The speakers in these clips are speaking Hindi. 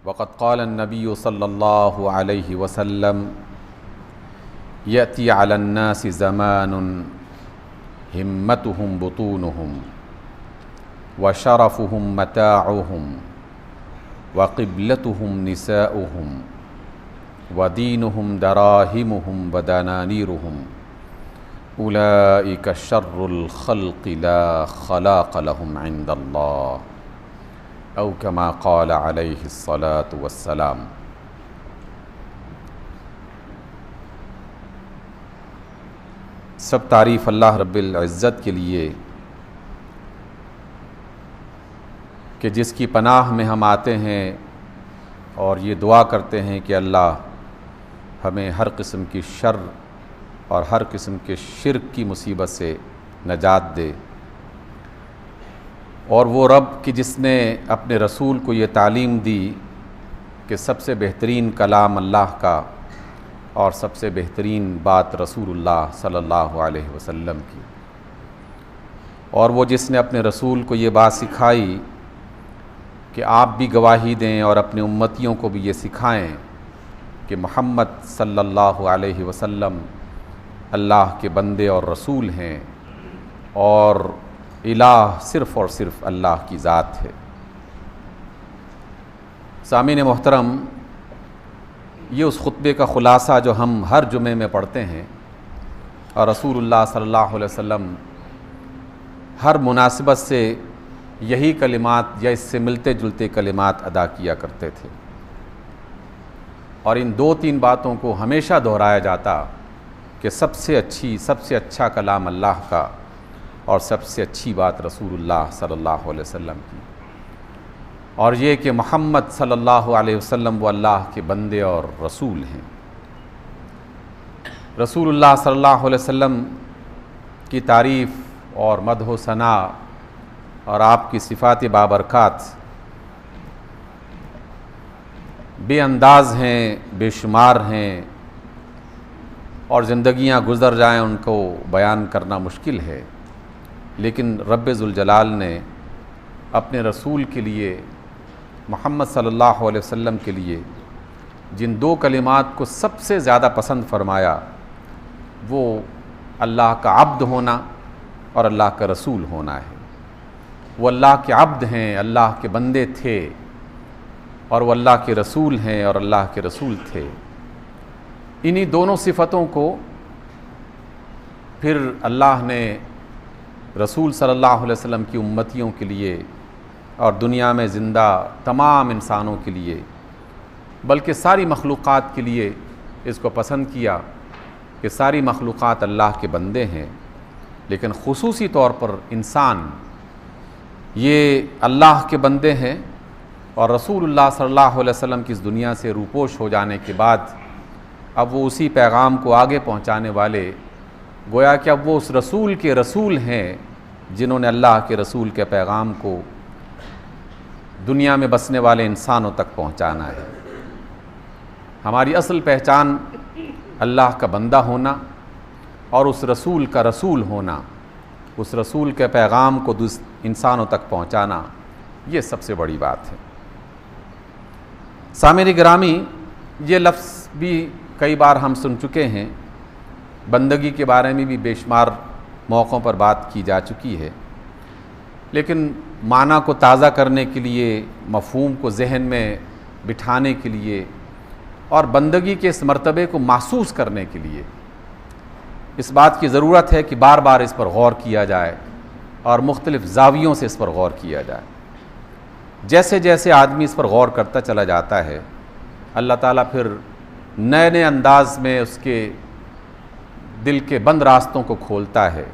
वक़द क़ाल अन्नबी सल्लल्लाहु अलैहि वसल्लम यअती अलन्नासि ज़मानुन हिम्मतुहुम बुतूनुहुम व शरफ़ुहुम मताउहुम व क़िबलतुहुम निसाउहुम व दीनुहुम दराहिमुहुम व दनानीरुहुम उलाइका शर्रुल ख़ल्क़ि ला ख़लाक़ लहुम इंदल्लाह औ कमा क़ाल अलैहिस्सलातु वस्सलाम। सब तारीफ़ अल्लाह रब्बिल इज़्ज़त के लिए कि जिसकी पनाह में हम आते हैं और ये दुआ करते हैं कि अल्लाह हमें हर किस्म की शर और हर किस्म के शिर्क की मुसीबत से नजात दे। और वो रब कि जिसने अपने रसूल को ये तालीम दी कि सबसे बेहतरीन कलाम अल्लाह का और सबसे बेहतरीन बात रसूलुल्लाह सल्लल्लाहु अलैहि वसल्लम की, और वो जिसने अपने रसूल को ये बात सिखाई कि आप भी गवाही दें और अपने उम्मतियों को भी ये सिखाएं कि मोहम्मद सल्लल्लाहु अलैहि वसल्लम अल्लाह के बंदे और रसूल हैं और इलाह सिर्फ़ और सिर्फ अल्लाह की ज़ात है। सामीन मोहतरम, ये उस खुतबे का ख़ुलासा जो हम हर जुमे में पढ़ते हैं और रसूलुल्लाह सल्लल्लाहु अलैहि वसल्लम हर मुनासिबत से यही कलिमात या इससे मिलते जुलते कलिमात अदा किया करते थे, और इन दो तीन बातों को हमेशा दोहराया जाता कि सबसे अच्छा कलाम अल्लाह का और सबसे अच्छी बात रसूलुल्लाह सल्लल्लाहु अलैहि वसल्लम की, और ये कि मोहम्मद सल्लल्लाहु अलैहि वसल्लम वो अल्लाह के बंदे और रसूल हैं। रसूलुल्लाह सल्लल्लाहु अलैहि वसल्लम की तारीफ़ और मदह सना और आपकी सिफ़ात बाबरकात बेअंदाज़ हैं, बेशुमार हैं, और ज़िंदगियाँ गुज़र जाएँ उनको बयान करना मुश्किल है। लेकिन रब्बे ज़ुल जलाल ने अपने रसूल के लिए, मोहम्मद सल्लल्लाहु अलैहि वसल्लम के लिए जिन दो कलिमात को सबसे ज़्यादा पसंद फरमाया वो अल्लाह का अब्द होना और अल्लाह का रसूल होना है। वो अल्लाह के अब्द हैं, अल्लाह के बंदे थे, और वो अल्लाह के रसूल हैं और अल्लाह के रसूल थे। इन्हीं दोनों सिफ़तों को फिर अल्लाह ने रसूल सल्लल्लाहु अलैहि वसल्लम की उम्मतियों के लिए और दुनिया में ज़िंदा तमाम इंसानों के लिए, बल्कि सारी मखलूक़ात के लिए इसको पसंद किया कि सारी मखलूक़ात अल्लाह के बंदे हैं, लेकिन ख़ुसूसी तौर पर इंसान ये अल्लाह के बंदे हैं। और रसूलुल्लाह सल्लल्लाहु अलैहि वसल्लम की इस दुनिया से रूपोश हो जाने के बाद अब वो उसी पैगाम को आगे पहुँचाने वाले, गोया कि अब वो उस रसूल के रसूल हैं जिन्होंने अल्लाह के रसूल के पैगाम को दुनिया में बसने वाले इंसानों तक पहुँचाना है। हमारी असल पहचान अल्लाह का बंदा होना और उस रसूल का रसूल होना, उस रसूल के पैगाम को इंसानों तक पहुँचाना, ये सबसे बड़ी बात है। सामईन गिरामी, ये लफ्ज़ भी कई बार हम सुन चुके हैं, बंदगी के बारे में भी बेशुमार मौक़ों पर बात की जा चुकी है, लेकिन माना को ताज़ा करने के लिए, मफ़हूम को जहन में बिठाने के लिए और बंदगी के इस मर्तबे को महसूस करने के लिए इस बात की ज़रूरत है कि बार बार इस पर गौर किया जाए और मुख्तलिफ़ ज़ावियों से इस पर गौर किया जाए। जैसे जैसे आदमी इस पर गौर करता चला जाता है, अल्लाह ताला फिर नए नए अंदाज़ में उसके दिल के बंद रास्तों को खोलता है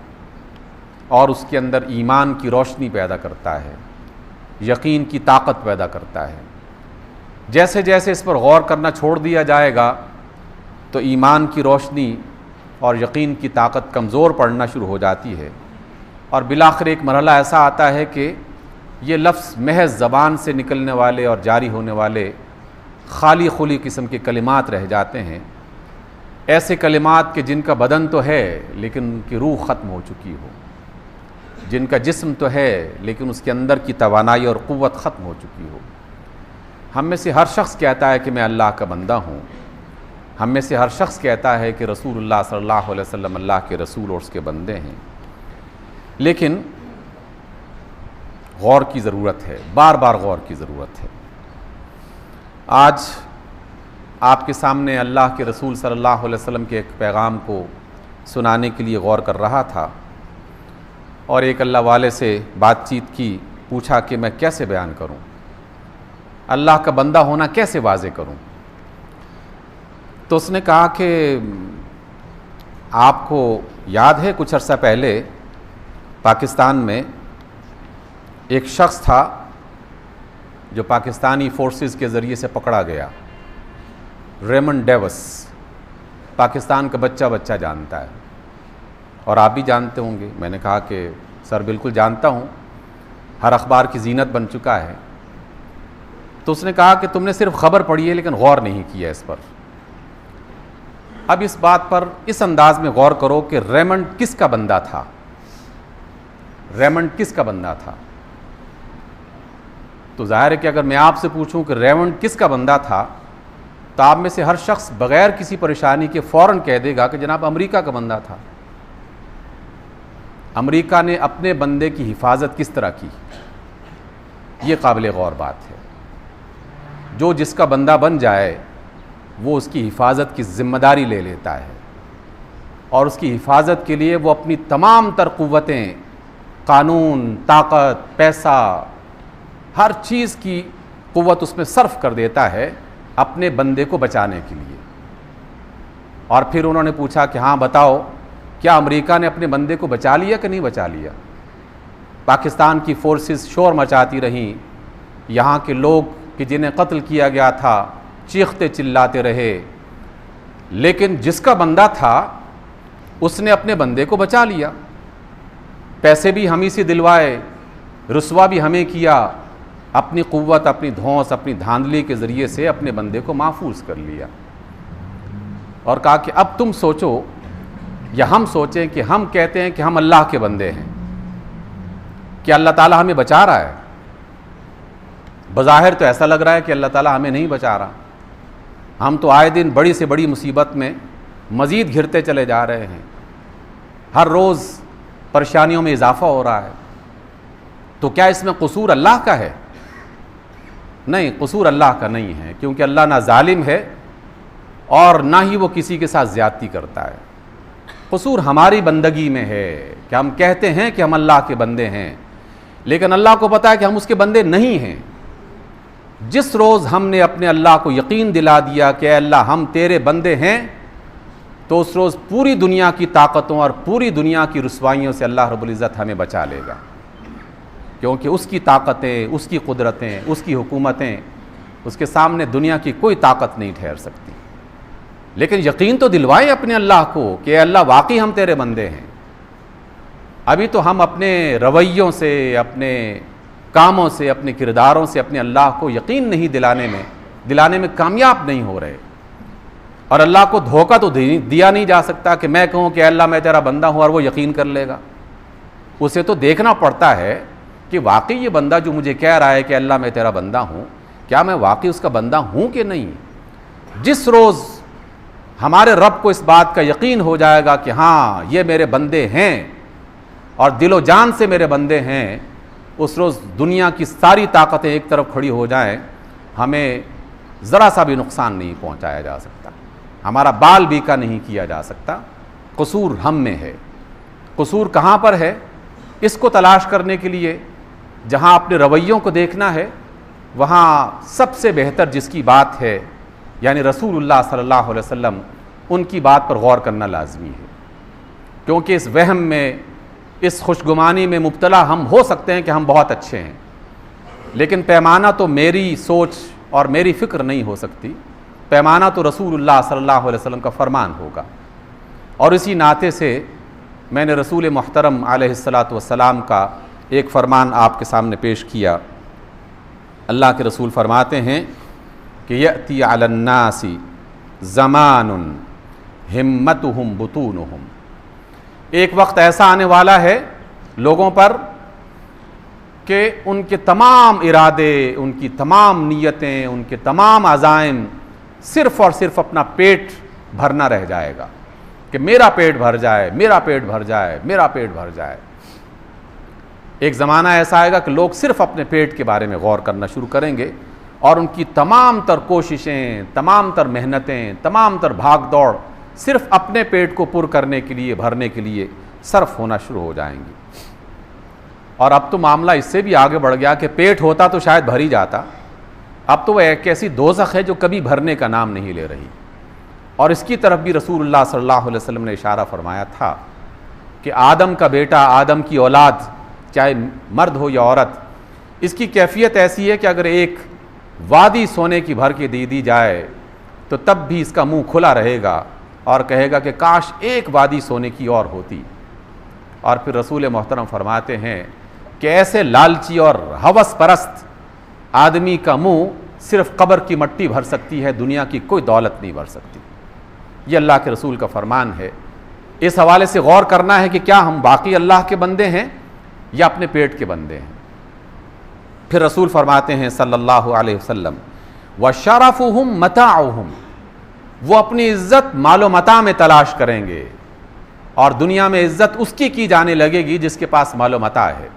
और उसके अंदर ईमान की रोशनी पैदा करता है, यकीन की ताकत पैदा करता है। जैसे जैसे इस पर गौर करना छोड़ दिया जाएगा तो ईमान की रोशनी और यकीन की ताकत कमज़ोर पड़ना शुरू हो जाती है, और बिलाखिर एक मरहला ऐसा आता है कि ये लफ्ज़ महज ज़बान से निकलने वाले और जारी होने वाले खाली खुली किस्म के कलिमात रह जाते हैं। ऐसे कलिमात के जिनका बदन तो है लेकिन उनकी रूह ख़त्म हो चुकी हो, जिनका जिस्म तो है लेकिन उसके अंदर की तवानाई और क़ुव्वत ख़त्म हो चुकी हो। हम में से हर शख्स कहता है कि मैं अल्लाह का बंदा हूँ, हम में से हर शख्स कहता है कि रसूलुल्लाह सल्लल्लाहु अलैहि वसल्लम अल्लाह के रसूल और उसके बंदे हैं। लेकिन गौर की ज़रूरत है, बार बार गौर की ज़रूरत है। आज आपके सामने अल्लाह के रसूल सल्लल्लाहु अलैहि वसल्लम के एक पैगाम को सुनाने के लिए गौर कर रहा था और एक अल्लाह वाले से बातचीत की, पूछा कि मैं कैसे बयान करूं, अल्लाह का बंदा होना कैसे वाज़े करूं। तो उसने कहा कि आपको याद है कुछ अर्सा पहले पाकिस्तान में एक शख्स था जो पाकिस्तानी फोर्सेस के ज़रिए से पकड़ा गया, रेमंड डेविस। पाकिस्तान का बच्चा बच्चा जानता है और आप भी जानते होंगे। मैंने कहा कि सर बिल्कुल जानता हूँ, हर अखबार की जीनत बन चुका है। तो उसने कहा कि तुमने सिर्फ खबर पढ़ी है लेकिन गौर नहीं किया इस पर। अब इस बात पर इस अंदाज में गौर करो कि रेमंड किसका बंदा था, रेमंड किसका बंदा था। तो जाहिर है कि अगर मैं आपसे पूछूं कि रेमंड किसका बंदा था तो आप में से हर शख्स बगैर किसी परेशानी के फ़ौरन कह देगा कि जनाब अमेरिका का बंदा था। अमेरिका ने अपने बंदे की हिफाजत किस तरह की, ये काबिल गौर बात है। जो जिसका बंदा बन जाए वो उसकी हिफाजत की ज़िम्मेदारी ले लेता है और उसकी हिफाजत के लिए वो अपनी तमाम तर क़ुव्वतें, कानून, ताकत, पैसा, हर चीज़ की क़ुव्वत उसमें सर्फ कर देता है अपने बंदे को बचाने के लिए। और फिर उन्होंने पूछा कि हाँ बताओ, क्या अमेरिका ने अपने बंदे को बचा लिया कि नहीं बचा लिया। पाकिस्तान की फोर्सेस शोर मचाती रहीं, यहाँ के लोग कि जिन्हें कत्ल किया गया था चीखते चिल्लाते रहे, लेकिन जिसका बंदा था उसने अपने बंदे को बचा लिया। पैसे भी हम ही से दिलवाए, रुसवा भी हमें किया, अपनी क़ुव्वत, अपनी धौंस, अपनी धांधली के ज़रिए से अपने बंदे को महफूज कर लिया। और कहा कि अब तुम सोचो या हम सोचें कि हम कहते हैं कि हम अल्लाह के बंदे हैं, कि अल्लाह ताला हमें बचा रहा है। बज़ाहिर तो ऐसा लग रहा है कि अल्लाह ताला हमें नहीं बचा रहा। हम तो आए दिन बड़ी से बड़ी मुसीबत में मज़ीद घिरते चले जा रहे हैं, हर रोज़ परेशानियों में इजाफ़ा हो रहा है। तो क्या इसमें कसूर अल्लाह का है? नहीं, कसूर अल्लाह का नहीं है, क्योंकि अल्लाह ना जालिम है और ना ही वो किसी के साथ ज़्यादती करता है। कसूर हमारी बंदगी में है कि हम कहते हैं कि हम अल्लाह के बंदे हैं, लेकिन अल्लाह को पता है कि हम उसके बंदे नहीं हैं। जिस रोज़ हमने अपने अल्लाह को यकीन दिला दिया कि अल्लाह हम तेरे बंदे हैं, तो उस रोज़ पूरी दुनिया की ताकतों और पूरी दुनिया की रुसवाइयों से अल्लाह रब्बुल इज़्ज़त हमें बचा लेगा, क्योंकि उसकी ताकतें, उसकी कुदरतें, उसकी हुकूमतें, उसके सामने दुनिया की कोई ताकत नहीं ठहर सकती। लेकिन यकीन तो दिलवाएं अपने अल्लाह को कि अल्लाह वाकई हम तेरे बंदे हैं। अभी तो हम अपने रवैयों से, अपने कामों से, अपने किरदारों से अपने अल्लाह को यकीन नहीं दिलाने में कामयाब नहीं हो रहे। और अल्लाह को धोखा तो दिया नहीं जा सकता कि मैं कहूँ कि अल्लाह मैं तेरा बंदा हूँ और वो यकीन कर लेगा। उसे तो देखना पड़ता है कि वाकई ये बंदा जो मुझे कह रहा है कि अल्लाह मैं तेरा बंदा हूँ, क्या मैं वाकई उसका बंदा हूँ कि नहीं। जिस रोज़ हमारे रब को इस बात का यकीन हो जाएगा कि हाँ ये मेरे बंदे हैं और दिलो जान से मेरे बंदे हैं, उस रोज़ दुनिया की सारी ताकतें एक तरफ खड़ी हो जाएं, हमें ज़रा सा भी नुकसान नहीं पहुंचाया जा सकता, हमारा बाल बीका नहीं किया जा सकता। कसूर हम में है। कसूर कहाँ पर है, इसको तलाश करने के लिए जहाँ अपने रवैयों को देखना है, वहाँ सबसे बेहतर जिसकी बात है यानी रसूलुल्लाह सल्लल्लाहु अलैहि वसल्लम, उनकी बात पर गौर करना लाजमी है। क्योंकि इस वहम में, इस खुशगुमानी में मुब्तला हम हो सकते हैं कि हम बहुत अच्छे हैं, लेकिन पैमाना तो मेरी सोच और मेरी फ़िक्र नहीं हो सकती, पैमाना तो रसूलुल्लाह सल्लल्लाहु अलैहि वसल्लम का फरमान होगा। और इसी नाते से मैंने रसूल मुहतरम अलैहिस्सलातु वस्सलाम का एक फ़रमान आपके सामने पेश किया। अल्लाह के रसूल फरमाते हैं कि यअती अलन्नासी ज़मानुन हिम्मतुहुम बुतूनुहुम, एक वक्त ऐसा आने वाला है लोगों पर कि उनके तमाम इरादे, उनकी तमाम नीयतें, उनके तमाम अज़ाइम सिर्फ़ और सिर्फ अपना पेट भरना रह जाएगा कि मेरा पेट भर जाए, मेरा पेट भर जाए, मेरा पेट भर जाए। एक ज़माना ऐसा आएगा कि लोग सिर्फ अपने पेट के बारे में गौर करना शुरू करेंगे और उनकी तमाम तर कोशिशें, तमाम तर मेहनतें, तमाम तर भाग दौड़ सिर्फ अपने पेट को पुर करने के लिए, भरने के लिए सर्फ होना शुरू हो जाएंगी। और अब तो मामला इससे भी आगे बढ़ गया कि पेट होता तो शायद भर ही जाता, अब तो वह एक ऐसी दोज़ख है जो कभी भरने का नाम नहीं ले रही। और इसकी तरफ भी रसूलुल्लाह सल्लल्लाहु अलैहि वसल्लम ने इशारा फरमाया था कि आदम का बेटा, आदम की औलाद, चाहे मर्द हो या औरत, इसकी कैफियत ऐसी है कि अगर एक वादी सोने की भर के दे दी जाए तो तब भी इसका मुंह खुला रहेगा और कहेगा कि काश एक वादी सोने की और होती। और फिर रसूल मोहतरम फरमाते हैं कि ऐसे लालची और हवस परस्त आदमी का मुंह सिर्फ कब्र की मट्टी भर सकती है, दुनिया की कोई दौलत नहीं भर सकती। ये अल्लाह के रसूल का फरमान है। इस हवाले से गौर करना है कि क्या हम बाकी अल्लाह के बंदे हैं या अपने पेट के बंदे हैं। फिर रसूल फरमाते हैं सल्लल्लाहु अलैहि वसल्लम, व शरफुहुम मताउहुम, वो अपनी इज्जत मालो मता में तलाश करेंगे और दुनिया में इज्जत उसकी की जाने लगेगी जिसके पास मालो मता है,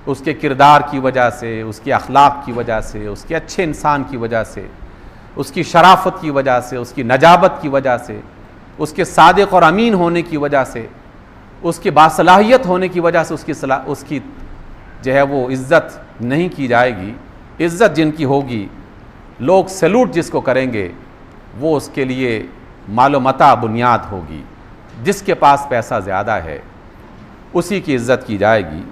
उसके किरदार की वजह से, उसके अखलाक की वजह से, उसके अच्छे इंसान की वजह से, उसकी शराफत की वजह से, उसकी नजाबत की वजह से, उसके सादिक और अमीन होने की वजह से, उसकी बासलाहियत होने की वजह से उसकी जो है वो इज़्ज़त नहीं की जाएगी। इज़्ज़त जिनकी होगी, लोग सैल्यूट जिसको करेंगे, वो उसके लिए मालो मता बुनियाद होगी। जिसके पास पैसा ज़्यादा है उसी की इज़्ज़त की जाएगी।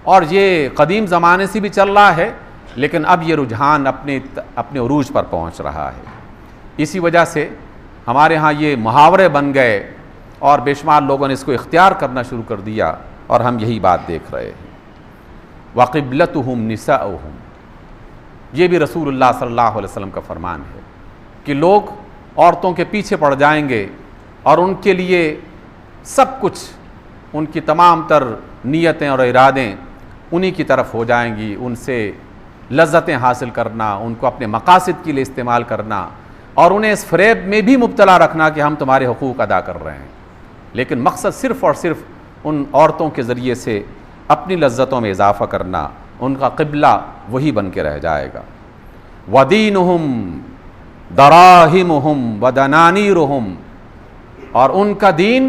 और ये कदीम ज़माने से भी चल रहा है, लेकिन अब ये रुझान अपने उरूज पर पहुंच रहा है। इसी वजह से हमारे यहाँ ये मुहावरे बन गए और बेशुमार लोगों ने इसको इख्तियार करना शुरू कर दिया और हम यही बात देख रहे हैं। वक़िबलतुहुम निसाउहुम, ये भी रसूलुल्लाह सल्लल्लाहु अलैहि वसल्लम का फरमान है कि लोग औरतों के पीछे पड़ जाएंगे और उनके लिए सब कुछ, उनकी तमाम तर नीयतें और इरादें उन्हीं की तरफ हो जाएंगी। उनसे लज्जतें हासिल करना, उनको अपने मकासद के लिए इस्तेमाल करना और उन्हें इस फ़रेब में भी मुब्तला रखना कि हम तुम्हारे हुकूक अदा कर रहे हैं, लेकिन मकसद सिर्फ़ और सिर्फ उन औरतों के ज़रिए से अपनी लज्जतों में इजाफ़ा करना। उनका क़िबला वही बन के रह जाएगा। वदीनुहुम दराहिमुहुम वदनानीरुहुम, और उनका दीन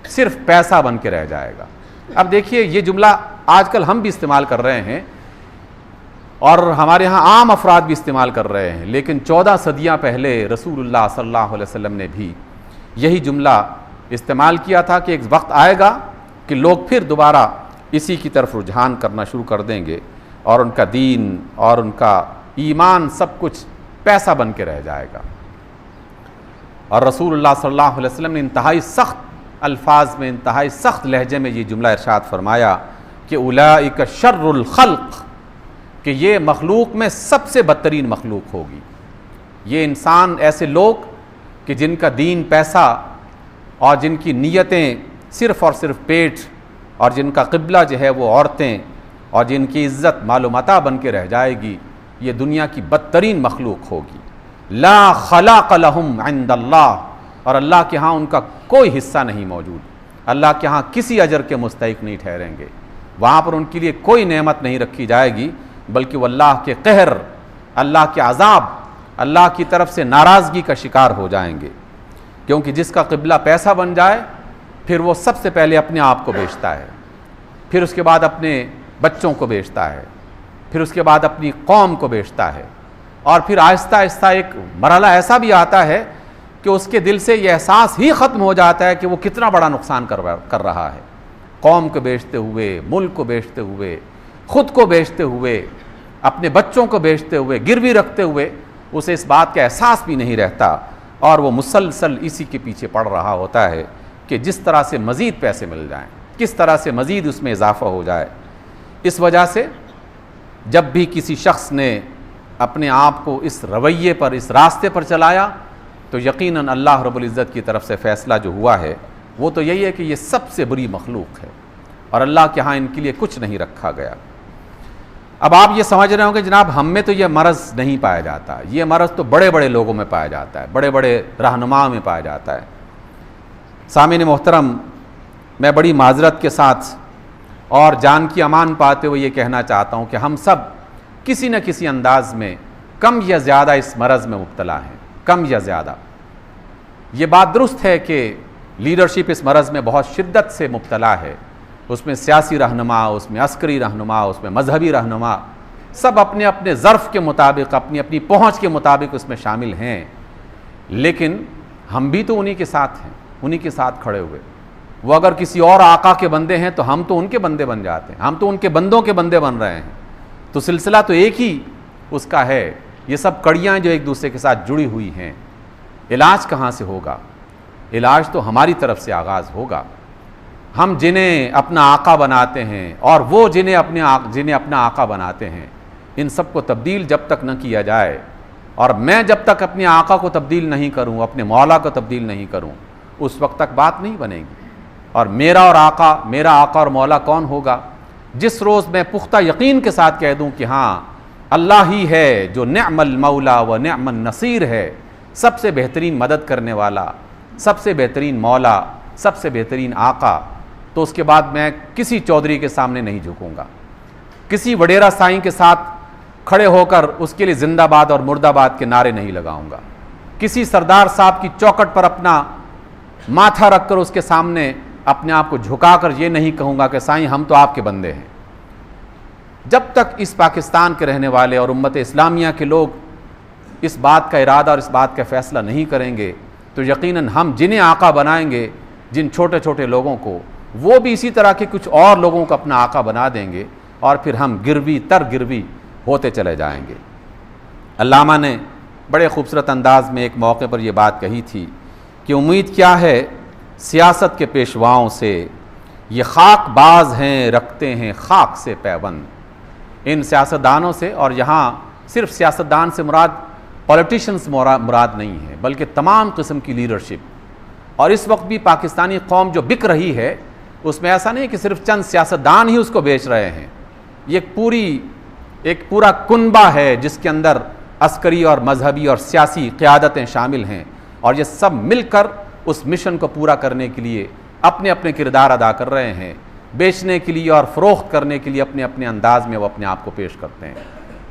सिर्फ पैसा बन के रह जाएगा। अब देखिए, ये जुमला आजकल हम भी इस्तेमाल कर रहे हैं और हमारे यहाँ आम अफराद भी इस्तेमाल कर रहे हैं, लेकिन 14 सदियाँ पहले रसूलुल्लाह सल्लल्लाहु अलैहि वसल्लम ने भी यही जुमला इस्तेमाल किया था कि एक वक्त आएगा कि लोग फिर दोबारा इसी की तरफ रुझान करना शुरू कर देंगे और उनका दीन और उनका ईमान सब कुछ पैसा बन के रह जाएगा। और रसूलुल्लाह सल्लल्लाहु अलैहि वसल्लम ने इंतहाई सख्त अल्फाज में, इंतहाई सख्त लहजे में ये जुमला इरशाद फरमाया कि उलाइक शर्रुल खल्क़, कि ये मखलूक में सबसे बदतरीन मखलूक होगी। ये इंसान, ऐसे लोग कि जिनका दीन पैसा और जिनकी नीयतें सिर्फ़ और सिर्फ पेट और जिनका क़िबला जो है वो औरतें और जिनकी इज़्ज़त मालूमता बन के रह जाएगी, ये दुनिया की बदतरीन मखलूक होगी। ला खलाक़ लहुम इंदल्लाह, और अल्लाह के यहाँ उनका कोई हिस्सा नहीं मौजूद, अल्लाह के यहाँ किसी अजर के मुस्तहिक़ नहीं ठहरेंगे। वहाँ पर उनके लिए कोई नेमत नहीं रखी जाएगी, बल्कि वो अल्लाह के कहर, अल्लाह के अजाब, अल्लाह की तरफ से नाराज़गी का शिकार हो जाएंगे। क्योंकि जिसका क़िबला पैसा बन जाए, फिर वो सबसे पहले अपने आप को बेचता है, फिर उसके बाद अपने बच्चों को बेचता है, फिर उसके बाद अपनी कौम को बेचता है, और फिर आहिस्ता आहिस्ता एक मरहला ऐसा भी आता है कि उसके दिल से ये एहसास ही ख़त्म हो जाता है कि वो कितना बड़ा नुकसान कर रहा है। कौम को बेचते हुए, मुल्क को बेचते हुए, ख़ुद को बेचते हुए, अपने बच्चों को बेचते हुए, गिरवी रखते हुए, उसे इस बात का एहसास भी नहीं रहता और वो मुसलसल इसी के पीछे पड़ रहा होता है कि जिस तरह से मज़ीद पैसे मिल जाएं, किस तरह से मज़ीद उसमें इजाफ़ा हो जाए। इस वजह से जब भी किसी शख्स ने अपने आप को इस रवैये पर, इस रास्ते पर चलाया, तो यकीनन अल्लाह रब्बुल इज़्ज़त की तरफ से फ़ैसला जो हुआ है वो तो यही है कि ये सबसे बुरी मखलूक है और अल्लाह के यहाँ इनके लिए कुछ नहीं रखा गया। अब आप ये समझ रहे होंगे जनाब हम में तो ये मरज़ नहीं पाया जाता, ये मरज़ तो बड़े बड़े लोगों में पाया जाता है, बड़े बड़े रहनुमा में पाया जाता है। सामीन मोहतरम, मैं बड़ी माजरत के साथ और जान की अमान पाते हुए ये कहना चाहता हूँ कि हम सब किसी न किसी अंदाज में कम या ज़्यादा इस मरज़ में मुब्तला हैं, कम या ज़्यादा। ये बात दुरुस्त है कि लीडरशिप इस मरज़ में बहुत शिद्दत से मुब्तला है, उसमें सियासी रहनुमा, उसमें अस्करी रहनुमा, उसमें मजहबी रहनुमा, सब अपने अपने ज़र्फ़ के मुताबिक, अपनी अपनी पहुँच के मुताबिक उसमें शामिल हैं। लेकिन हम भी तो उन्हीं के साथ हैं, उन्हीं के साथ खड़े हुए। वो अगर किसी और आका के बंदे हैं तो हम तो उनके बंदे बन जाते हैं, हम तो उनके बंदों के बंदे बन रहे हैं। तो सिलसिला तो एक ही उसका है, ये सब कड़ियाँ जो एक दूसरे के साथ जुड़ी हुई हैं। इलाज कहाँ से होगा? इलाज तो हमारी तरफ से आगाज़ होगा। हम जिन्हें अपना आका बनाते हैं और वो जिन्हें अपना आका बनाते हैं, इन सब को तब्दील जब तक न किया जाए, और मैं जब तक अपने आका को तब्दील नहीं करूं, अपने मौला को तब्दील नहीं करूं, उस वक्त तक बात नहीं बनेगी। और मेरा आका और मौला कौन होगा? जिस रोज़ मैं पुख्ता यकीन के साथ कह दूं कि हाँ अल्लाह ही है जो निअमल मौला व निअमन नसीर है, सबसे बेहतरीन मदद करने वाला, सबसे बेहतरीन मौला, सबसे बेहतरीन आका, तो उसके बाद मैं किसी चौधरी के सामने नहीं झुकूंगा, किसी वडेरा साईं के साथ खड़े होकर उसके लिए जिंदाबाद और मुर्दाबाद के नारे नहीं लगाऊंगा, किसी सरदार साहब की चौखट पर अपना माथा रखकर उसके सामने अपने आप को झुकाकर ये नहीं कहूँगा कि साईं हम तो आपके बंदे हैं। जब तक इस पाकिस्तान के रहने वाले और उम्मत इस्लामिया के लोग इस बात का इरादा और इस बात का फ़ैसला नहीं करेंगे, तो यकीनन हम जिन्हें आका बनाएंगे, जिन छोटे छोटे लोगों को, वो भी इसी तरह के कुछ और लोगों को अपना आका बना देंगे, और फिर हम गिरवी होते चले जाएंगे। अल्लामा ने बड़े खूबसूरत अंदाज में एक मौके पर यह बात कही थी कि उम्मीद क्या है सियासत के पेशवाओं से, ये खाक बाज हैं रखते हैं खाक से पैबंद। इन सियासतदानों से, और यहाँ सिर्फ सियासतदान से मुराद पॉलिटिशियंस मुराद नहीं है, बल्कि तमाम किस्म की लीडरशिप। और इस वक्त भी पाकिस्तानी कौम जो बिक रही है, उसमें ऐसा नहीं कि सिर्फ चंद सियासतदान ही उसको बेच रहे हैं। ये एक पूरा कुनबा है जिसके अंदर अस्करी और मजहबी और सियासी क़यादतें शामिल हैं, और ये सब मिलकर उस मिशन को पूरा करने के लिए अपने अपने किरदार अदा कर रहे हैं। बेचने के लिए और फ़रोख्त करने के लिए अपने अपने अंदाज में वो अपने आप को पेश करते हैं।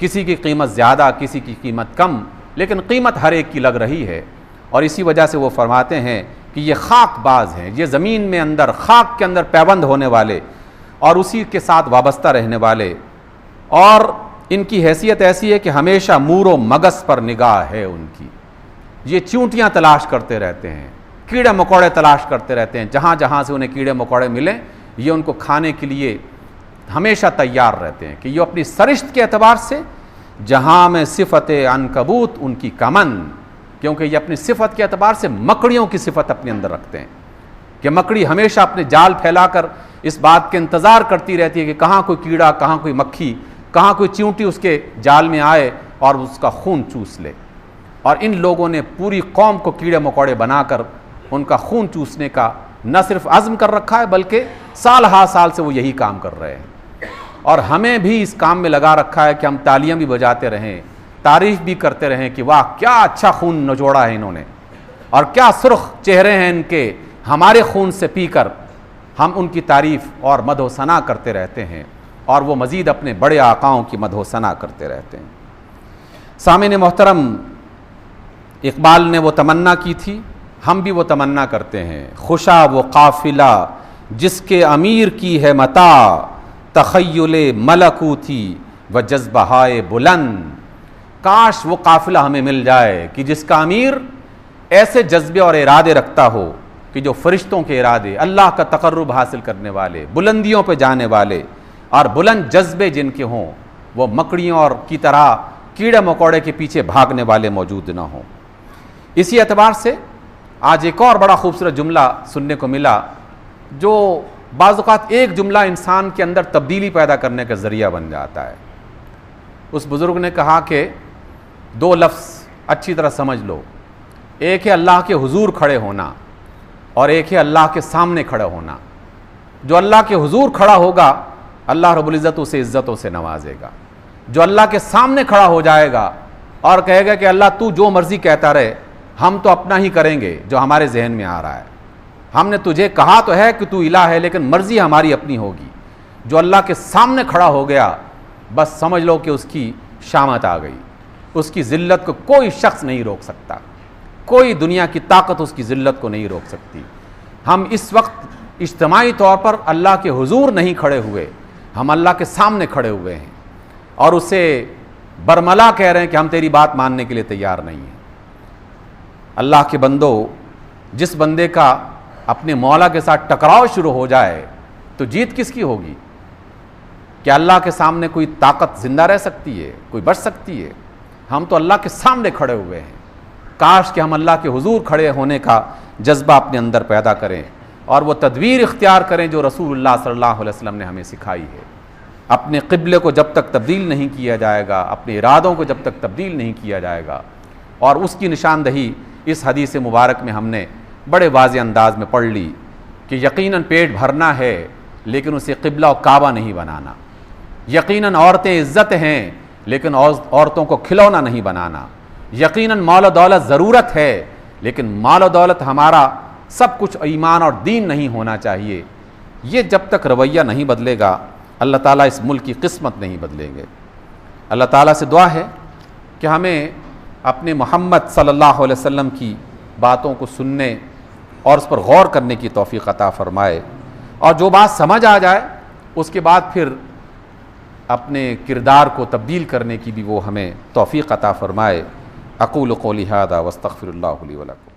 किसी की कीमत ज़्यादा, किसी की कीमत कम, लेकिन कीमत हर एक की लग रही है। और इसी वजह से वो फरमाते हैं कि ये खाकबाज हैं, ये ज़मीन में अंदर खाक के अंदर पैबंद होने वाले और उसी के साथ वाबस्ता रहने वाले, और इनकी हैसियत ऐसी है कि हमेशा मूरो मगस पर निगाह है उनकी। ये चूंटियाँ तलाश करते रहते हैं, कीड़े मकोड़े तलाश करते रहते हैं, जहाँ जहाँ से उन्हें कीड़े मकोड़े मिलें ये उनको खाने के लिए हमेशा तैयार रहते हैं। कि ये अपनी सरिश्त के एतबार से जहाँ में सिफ़त अनकबूत उनकी कमन, क्योंकि ये अपनी सिफ़त के एतबार से मकड़ियों की सिफ़त अपने अंदर रखते हैं कि मकड़ी हमेशा अपने जाल फैलाकर इस बात के इंतज़ार करती रहती है कि कहाँ कोई कीड़ा, कहाँ कोई मक्खी, कहाँ कोई चींटी उसके जाल में आए और उसका खून चूस ले। और इन लोगों ने पूरी कौम को कीड़े मकोड़े बनाकर उनका खून चूसने का न सिर्फ अज़्म कर रखा है, बल्कि साल हा साल से वो यही काम कर रहे हैं। और हमें भी इस काम में लगा रखा है कि हम तालियां भी बजाते रहें, तारीफ़ भी करते रहें कि वाह क्या अच्छा खून नचोड़ा है इन्होंने, और क्या सुर्ख चेहरे हैं इनके, हमारे खून से पीकर हम उनकी तारीफ़ और मदहो सना करते रहते हैं, और वो मज़ीद अपने बड़े आकाओं की मदहो सना करते रहते हैं। सामीन मोहतरम, इकबाल ने वो तमन्ना की थी, हम भी वो तमन्ना करते हैं। खुशा वो काफ़िला जिसके अमीर की है मता, तख़य्युले मलकूती व जज्बहाए बुलंद। काश वो काफ़िला हमें मिल जाए कि जिसका अमीर ऐसे जज्बे और इरादे रखता हो कि जो फरिश्तों के इरादे, अल्लाह का तक़र्रुब हासिल करने वाले, बुलंदियों पर जाने वाले, और बुलंद जज्बे जिनके हों, वो मकड़ियों और की तरह कीड़े मकोड़े के पीछे भागने वाले मौजूद ना हों। इसी एतबार से आज एक और बड़ा खूबसूरत जुमला सुनने को मिला, जो बाज़ औक़ात एक जुमला इंसान के अंदर तब्दीली पैदा करने का ज़रिया बन जाता है। उस बुज़ुर्ग ने कहा कि दो लफ्ज़ अच्छी तरह समझ लो, एक है अल्लाह के हुजूर खड़े होना और एक है अल्लाह के सामने खड़े होना। जो अल्लाह के हुजूर खड़ा होगा, अल्लाह रब्बुल इज़्ज़त उसे इज़्ज़तों से नवाजेगा, जो अल्लाह के सामने खड़ा हो जाएगा और कहेगा कि अल्लाह तू जो मर्जी कहता रहे, हम तो अपना ही करेंगे जो हमारे जहन में आ रहा है। हमने तुझे कहा तो है कि तू इलाह है, लेकिन मर्जी हमारी अपनी होगी। जो अल्लाह के सामने खड़ा हो गया, बस समझ लो कि उसकी शामत आ गई। उसकी ज़िल्लत को कोई शख्स नहीं रोक सकता, कोई दुनिया की ताकत उसकी ज़िल्लत को नहीं रोक सकती। हम इस वक्त इज्तिमाई तौर पर अल्लाह के हुजूर नहीं खड़े हुए, हम अल्लाह के सामने खड़े हुए हैं और उसे बरमला कह रहे हैं कि हम तेरी बात मानने के लिए तैयार नहीं हैं। अल्लाह के बंदो, जिस बंदे का अपने मौला के साथ टकराव शुरू हो जाए तो जीत किसकी होगी? क्या अल्लाह के सामने कोई ताकत जिंदा रह सकती है, कोई बच सकती है? हम तो अल्लाह के सामने खड़े हुए हैं। काश कि हम अल्लाह के हुजूर खड़े होने का जज्बा अपने अंदर पैदा करें और वो तदबीर इख्तियार करें जो रसूलुल्लाह सल्लल्लाहु अलैहि वसल्लम ने हमें सिखाई है। अपने क़िबले को जब तक तब्दील नहीं किया जाएगा, अपने इरादों को जब तक तब्दील नहीं किया जाएगा, और उसकी निशानदही इस हदीस मुबारक में हमने बड़े वाज़े अंदाज में पढ़ ली कि यकीनन पेट भरना है लेकिन उसे क़िबला और काबा नहीं बनाना। यकीनन औरतें इज़्ज़त हैं लेकिन औरतों को खिलौना नहीं बनाना। यकीनन माल दौलत ज़रूरत है लेकिन माल दौलत हमारा सब कुछ ईमान और दीन नहीं होना चाहिए। ये जब तक रवैया नहीं बदलेगा, अल्लाह ताला इस मुल्क की किस्मत नहीं बदलेंगे। अल्लाह ताला से दुआ है कि हमें अपने मोहम्मद सल्लल्लाहु अलैहि वसल्लम की बातों को सुनने और उस पर गौर करने की तौफीक अता फ़रमाए, और जो बात समझ आ जाए उसके बाद फिर अपने किरदार को तब्दील करने की भी वो हमें तौफीक अता फ़रमाए। अक़ूलु क़ौली हाज़ा वस्तग़फ़िरुल्लाह ली व लकुम।